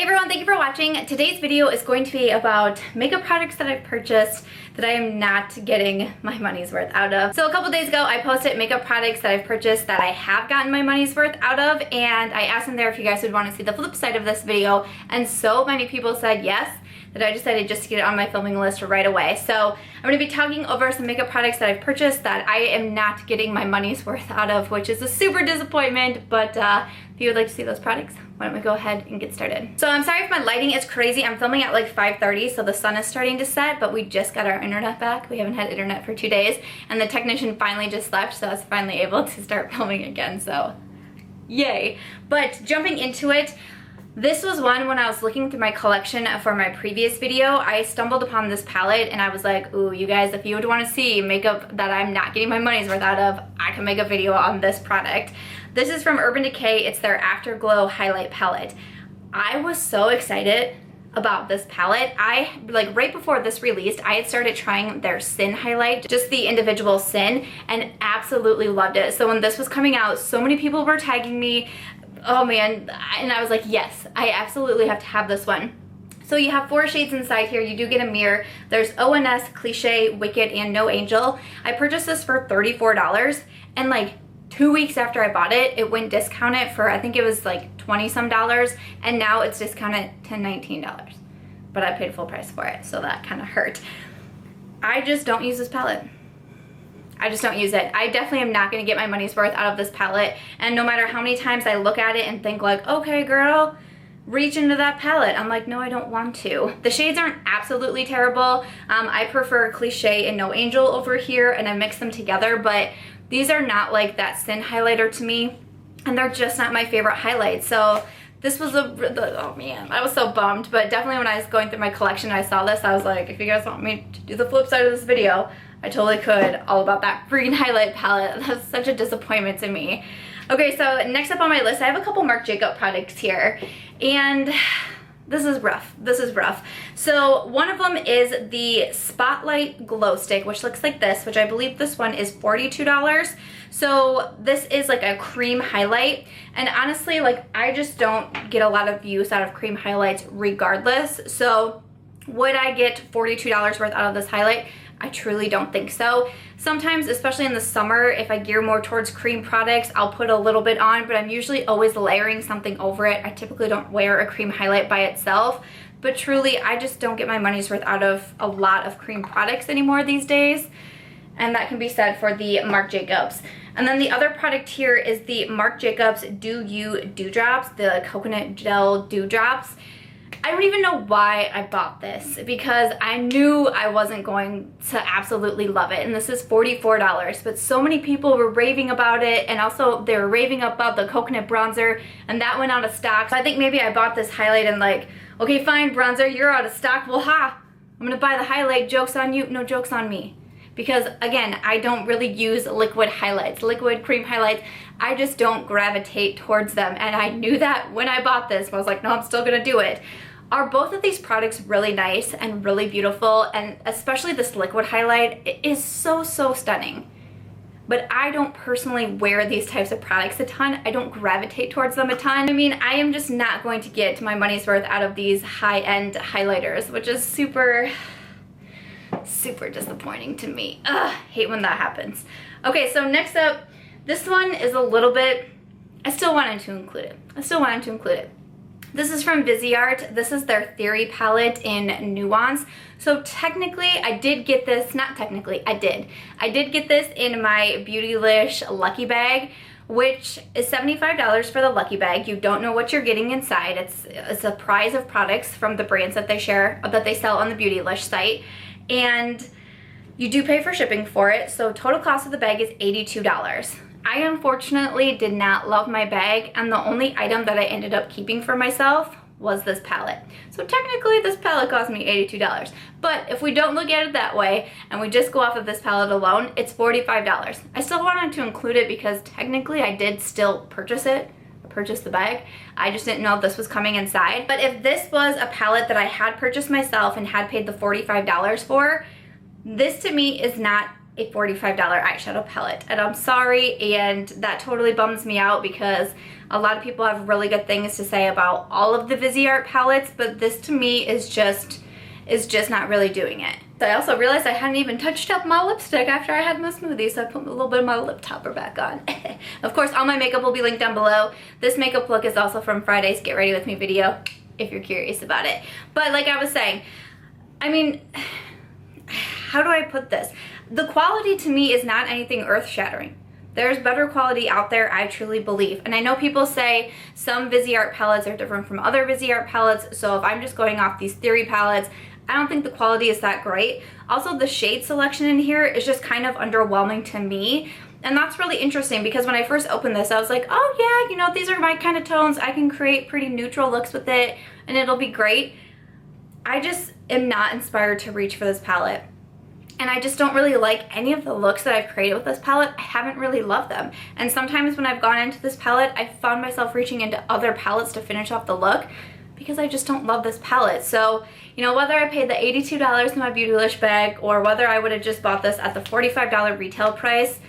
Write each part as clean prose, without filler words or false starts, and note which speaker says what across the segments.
Speaker 1: Hey everyone, thank you for watching. Today's video is going to be about makeup products that I've purchased that I am not getting my money's worth out of. So a couple days ago, I posted makeup products that I've purchased that I have gotten my money's worth out of, and I asked in there if you guys would want to see the flip side of this video, and so many people said yes, that I decided just to get it on my filming list right away. So I'm going to be talking over some makeup products that I've purchased that I am not getting my money's worth out of, which is a super disappointment, but if you would like to see those products, why don't we go ahead and get started. So I'm sorry if my lighting is crazy. I'm filming at like 5:30, so the sun is starting to set, but we just got our internet back. We haven't had internet for 2 days, and the technician finally just left, so I was finally able to start filming again, so yay. But jumping into it, this was one when I was looking through my collection for my previous video. I stumbled upon this palette and I was like, ooh, you guys, if you would want to see makeup that I'm not getting my money's worth out of, I can make a video on this product. This is from Urban Decay. It's their Afterglow Highlight Palette. I was so excited about this palette. Like right before this released, I had started trying their Sin highlight, just the individual Sin, and absolutely loved it. So when this was coming out, so many people were tagging me. Oh man, and I was like, yes, I absolutely have to have this one. So you have 4 shades inside here. You do get a mirror. There's ONS, Cliche, Wicked, and No Angel. I purchased this for $34, and like 2 weeks after I bought it, it went discounted for, I think it was like 20 some dollars, and now it's discounted to $19. But I paid full price for it, so that kind of hurt. I just don't use this palette. I just don't use it. I definitely am not going to get my money's worth out of this palette, and no matter how many times I look at it and think like, okay girl, reach into that palette, I'm like, no, I don't want to. The shades aren't absolutely terrible. I prefer Cliche and No Angel over here, and I mix them together, but these are not like that Sin highlighter to me, and they're just not my favorite highlights. So this was oh man, I was so bummed, but definitely when I was going through my collection and I saw this, I was like, if you guys want me to do the flip side of this video, I totally could, all about that green highlight palette. That was such a disappointment to me. Okay, so next up on my list, I have a couple Marc Jacobs products here, and this is rough. This is rough. So one of them is the Spotlight Glow Stick, which looks like this, which I believe this one is $42. So this is like a cream highlight, and honestly, like I just don't get a lot of use out of cream highlights regardless. So would I get $42 worth out of this highlight? I truly don't think so. Sometimes, especially in the summer, if I gear more towards cream products, I'll put a little bit on, but I'm usually always layering something over it. I typically don't wear a cream highlight by itself, but truly, I just don't get my money's worth out of a lot of cream products anymore these days, and that can be said for the Marc Jacobs. And then the other product here is the Marc Jacobs Do You Dewdrops, the coconut gel dewdrops. I don't even know why I bought this, because I knew I wasn't going to absolutely love it, and this is $44, but so many people were raving about it, and also they were raving about the coconut bronzer, and that went out of stock. So I think maybe I bought this highlight and like, okay fine bronzer, you're out of stock, well ha, I'm gonna buy the highlight, joke's on you, no, joke's on me. Because again, I don't really use liquid highlights, liquid cream highlights. I just don't gravitate towards them, and I knew that when I bought this. I was like, no, I'm still gonna do it. Are both of these products really nice and really beautiful, and especially this liquid highlight, it is so stunning. But I don't personally wear these types of products a ton. I don't gravitate towards them a ton. I mean, I am just not going to get my money's worth out of these high-end highlighters, which is super disappointing to me. Ugh, hate when that happens. Okay, so next up, this one is a little bit, I still wanted to include it. This is from Viseart. This is their Theory palette in Nuance. So technically, I did get this, not technically, I did get this in my Beautylish Lucky Bag, which is $75 for the Lucky Bag. You don't know what you're getting inside. It's a prize of products from the brands that they sell on the Beautylish site. And you do pay for shipping for it, so total cost of the bag is $82. I unfortunately did not love my bag, and the only item that I ended up keeping for myself was this palette. So technically this palette cost me $82, but if we don't look at it that way and we just go off of this palette alone, it's $45. I still wanted to include it because technically I did still purchase it. Purchase the bag. I just didn't know if this was coming inside. But if this was a palette that I had purchased myself and had paid the $45 for, this to me is not a $45 eyeshadow palette. And I'm sorry, and that totally bums me out because a lot of people have really good things to say about all of the Viseart palettes, but this to me is just not really doing it. So I also realized I hadn't even touched up my lipstick after I had my smoothie, so I put a little bit of my lip topper back on. Of course, all my makeup will be linked down below. This makeup look is also from Friday's Get Ready With Me video, if you're curious about it. But like I was saying, I mean, how do I put this? The quality to me is not anything earth-shattering. There's better quality out there, I truly believe. And I know people say some Viseart palettes are different from other Viseart palettes, so if I'm just going off these theory palettes, I don't think the quality is that great. Also, the shade selection in here is just kind of underwhelming to me. And that's really interesting because when I first opened this, I was like, oh yeah, you know, these are my kind of tones. I can create pretty neutral looks with it and it'll be great. I just am not inspired to reach for this palette. And I just don't really like any of the looks that I've created with this palette. I haven't really loved them. And sometimes when I've gone into this palette, I found myself reaching into other palettes to finish off the look because I just don't love this palette. So, you know, whether I paid the $82 in my Beautylish bag or whether I would have just bought this at the $45 retail price,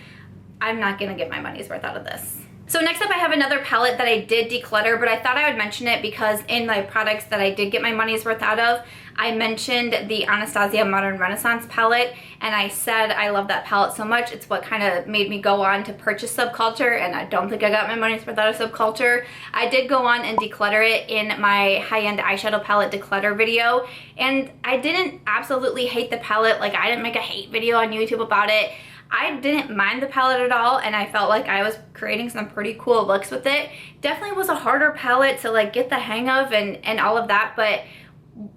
Speaker 1: I'm not gonna get my money's worth out of this. So next up I have another palette that I did declutter, but I thought I would mention it because in my products that I did get my money's worth out of, I mentioned the Anastasia Modern Renaissance palette, and I said I love that palette so much. It's what kind of made me go on to purchase Subculture, and I don't think I got my money's worth out of Subculture. I did go on and declutter it in my high-end eyeshadow palette declutter video, and I didn't absolutely hate the palette. Like, I didn't make a hate video on YouTube about it. I didn't mind the palette at all, and I felt like I was creating some pretty cool looks with it. Definitely was a harder palette to like get the hang of and all of that, but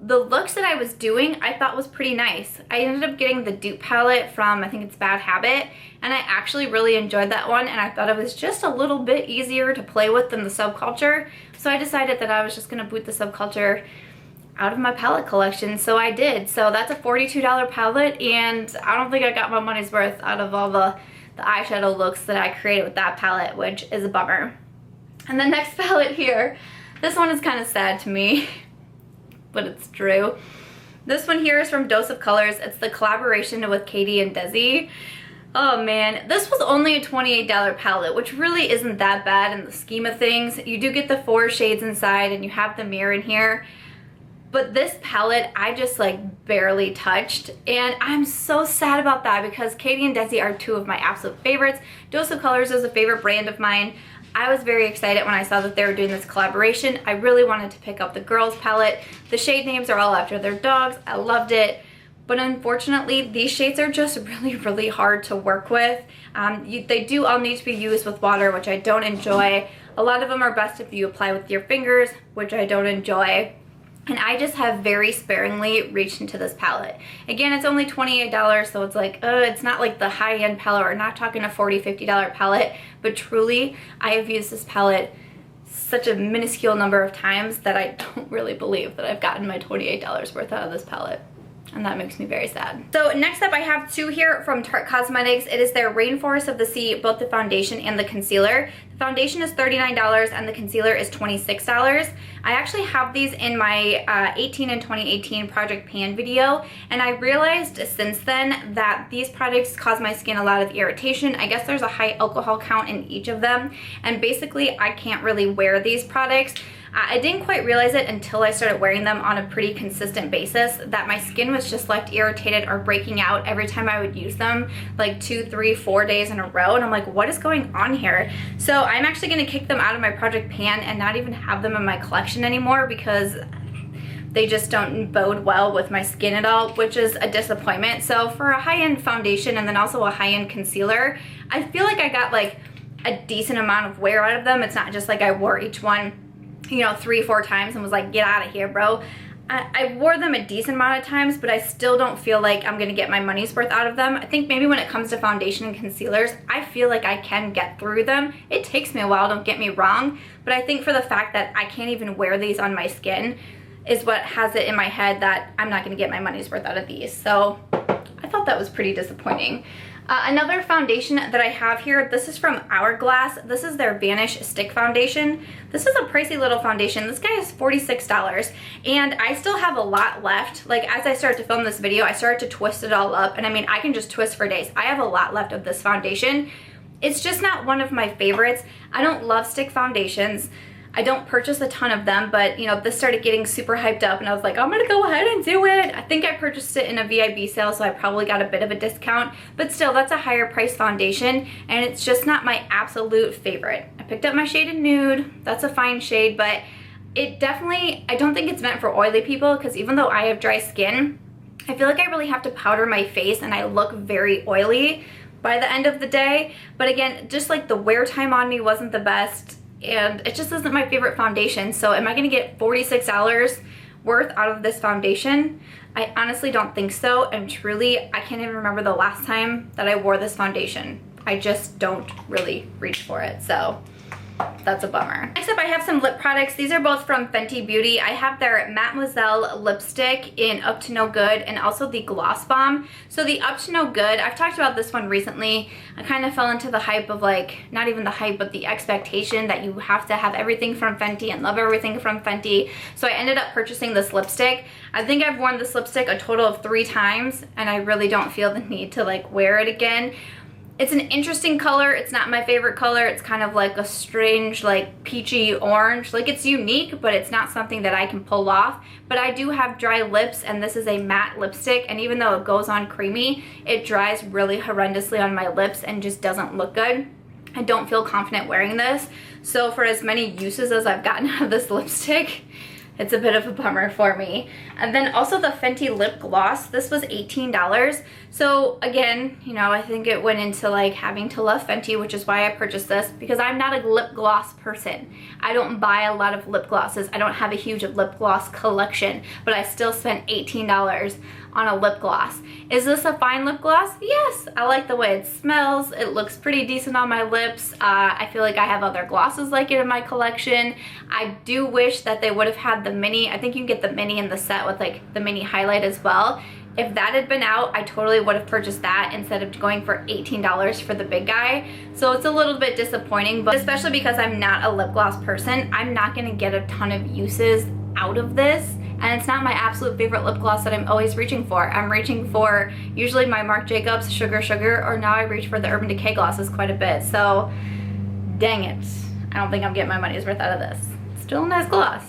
Speaker 1: the looks that I was doing I thought was pretty nice. I ended up getting the dupe palette from, I think it's Bad Habit, and I actually really enjoyed that one, and I thought it was just a little bit easier to play with than the Subculture, so I decided that I was just gonna boot the Subculture out of my palette collection, so I did. So that's a $42 palette, and I don't think I got my money's worth out of all the eyeshadow looks that I created with that palette, which is a bummer. And the next palette here, this one is kind of sad to me, but it's true. This one here is from Dose of Colors. It's the collaboration with Katy and Desi. Oh man, this was only a $28 palette, which really isn't that bad in the scheme of things. You do get the 4 shades inside, and you have the mirror in here. But this palette, I just like barely touched, and I'm so sad about that because Katy and Desi are 2 of my absolute favorites. Dose of Colors is a favorite brand of mine. I was very excited when I saw that they were doing this collaboration. I really wanted to pick up the girls palette. The shade names are all after their dogs. I loved it. But unfortunately, these shades are just really, really hard to work with. They do all need to be used with water, which I don't enjoy. A lot of them are best if you apply with your fingers, which I don't enjoy. And I just have very sparingly reached into this palette. Again, it's only $28, so it's like, it's not like the high-end palette. We're not talking a $40, $50 palette, but truly, I have used this palette such a minuscule number of times that I don't really believe that I've gotten my $28 worth out of this palette. And that makes me very sad. So next up I have 2 here from Tarte Cosmetics. It is their Rainforest of the Sea, both the foundation and the concealer. The foundation is $39 and the concealer is $26. I actually have these in my 18 and 2018 Project Pan video, and I realized since then that these products cause my skin a lot of irritation. I guess there's a high alcohol count in each of them, and basically I can't really wear these products. I didn't quite realize it until I started wearing them on a pretty consistent basis that my skin was just left irritated or breaking out every time I would use them, like 2, 3, 4 days in a row, and I'm like, what is going on here? So I'm actually gonna kick them out of my Project Pan and not even have them in my collection anymore because they just don't bode well with my skin at all, which is a disappointment. So for a high-end foundation and then also a high-end concealer, I feel like I got like a decent amount of wear out of them. It's not just like I wore each one, you know, 3 or 4 times and was like, get out of here, bro. I wore them a decent amount of times, but I still don't feel like I'm gonna get my money's worth out of them. I think maybe when it comes to foundation and concealers, I feel like I can get through them. It takes me a while, don't get me wrong, but I think for the fact that I can't even wear these on my skin is what has it in my head that I'm not gonna get my money's worth out of these. So I thought that was pretty disappointing. Another foundation that I have here, this is from Hourglass. This is their Vanish Stick Foundation. This is a pricey little foundation. This guy is $46, and I still have a lot left. Like, as I start to film this video, I started to twist it all up, and I mean, I can just twist for days. I have a lot left of this foundation. It's just not one of my favorites. I don't love stick foundations. I don't purchase a ton of them, but you know, this started getting super hyped up and I was like, I'm gonna go ahead and do it. I think I purchased it in a VIB sale, so I probably got a bit of a discount, but still, that's a higher price foundation and it's just not my absolute favorite. I picked up my shade in Nude. That's a fine shade, but it definitely, I don't think it's meant for oily people, because even though I have dry skin, I feel like I really have to powder my face and I look very oily by the end of the day. But again, just like the wear time on me wasn't the best, and it just isn't my favorite foundation. So am I gonna get $46 worth out of this foundation? I honestly don't think so, and truly, I can't even remember the last time that I wore this foundation. I just don't really reach for it, so that's a bummer. Next up, I have some lip products. These are both from Fenty Beauty. I have their Mademoiselle lipstick in Up to No Good and also the Gloss Bomb. So the Up to No Good, I've talked about this one recently. I kind of fell into the hype of, like, not even the hype, but the expectation that you have to have everything from Fenty and love everything from Fenty. So I ended up purchasing this lipstick. I think I've worn this lipstick a total of 3 times and I really don't feel the need to like wear it again. It's an interesting color. It's not my favorite color. It's kind of like a strange, like, peachy orange. Like, it's unique, but it's not something that I can pull off. But I do have dry lips, and this is a matte lipstick, and even though it goes on creamy, it dries really horrendously on my lips and just doesn't look good. I don't feel confident wearing this. So for as many uses as I've gotten out of this lipstick, it's a bit of a bummer for me. And then also the Fenty lip gloss. This was $18. So again, you know, I think it went into like having to love Fenty, which is why I purchased this, because I'm not a lip gloss person. I don't buy a lot of lip glosses. I don't have a huge lip gloss collection, but I still spent $18 on a lip gloss. Is this a fine lip gloss? Yes, I like the way it smells. It looks pretty decent on my lips. I feel like I have other glosses like it in my collection. I do wish that they would have had the mini. I think you can get the mini in the set with like the mini highlight as well. If that had been out, I totally would have purchased that instead of going for $18 for the big guy. So it's a little bit disappointing, but especially because I'm not a lip gloss person, I'm not gonna get a ton of uses out of this. And it's not my absolute favorite lip gloss that I'm always reaching for. I'm reaching for usually my Marc Jacobs Sugar Sugar, or now I reach for the Urban Decay glosses quite a bit. So dang it, I don't think I'm getting my money's worth out of this. Still a nice gloss.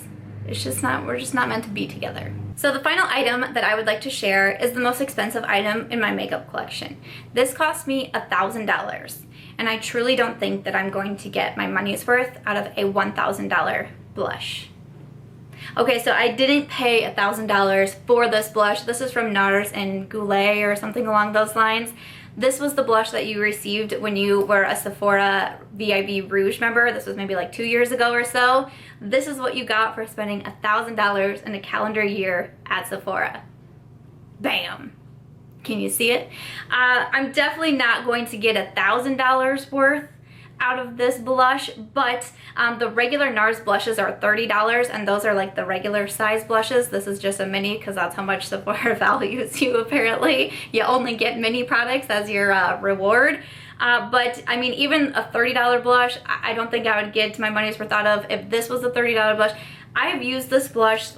Speaker 1: It's just not, we're just not meant to be together. So the final item that I would like to share is the most expensive item in my makeup collection. This cost me $1,000, and I truly don't think that I'm going to get my money's worth out of a $1,000 blush. Okay, so I didn't pay $1,000 for this blush. This is from Nars and Goule or something along those lines. This was the blush that you received when you were a Sephora VIB Rouge member. This was maybe like 2 years ago or so. This is what you got for spending $1,000 in a calendar year at Sephora. Bam. Can you see it? I'm definitely not going to get $1,000 worth out of this blush, but the regular Nars blushes are $30, and those are like the regular size blushes. This is just a mini because that's how much Sephora values you apparently. You only get mini products as your reward. But I mean, even a $30 blush, I don't think I would get my money's worth out of. If this was a $30 blush, I have used this blush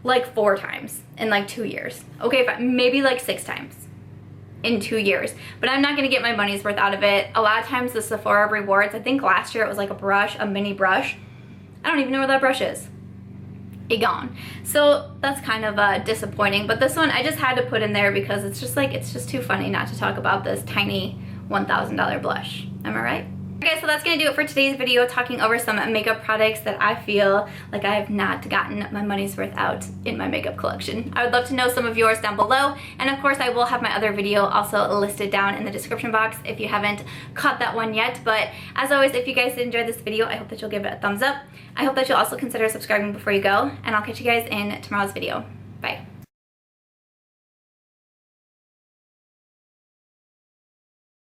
Speaker 1: like 4 times in like 2 years. Okay, maybe like 6 times in 2 years, but I'm not gonna get my money's worth out of it. A lot of times the Sephora rewards, I think last year it was like a brush, a mini brush. I don't even know where that brush is. It gone. So that's kind of disappointing, but this one I just had to put in there because it's just like, it's just too funny not to talk about this tiny $1,000 blush. Am I right? Okay, so that's gonna do it for today's video, talking over some makeup products that I feel like I have not gotten my money's worth out in my makeup collection. I would love to know some of yours down below, and of course I will have my other video also listed down in the description box if you haven't caught that one yet. But as always, if you guys enjoyed this video, I hope that you'll give it a thumbs up. I hope that you'll also consider subscribing before you go, and I'll catch you guys in tomorrow's video. Bye.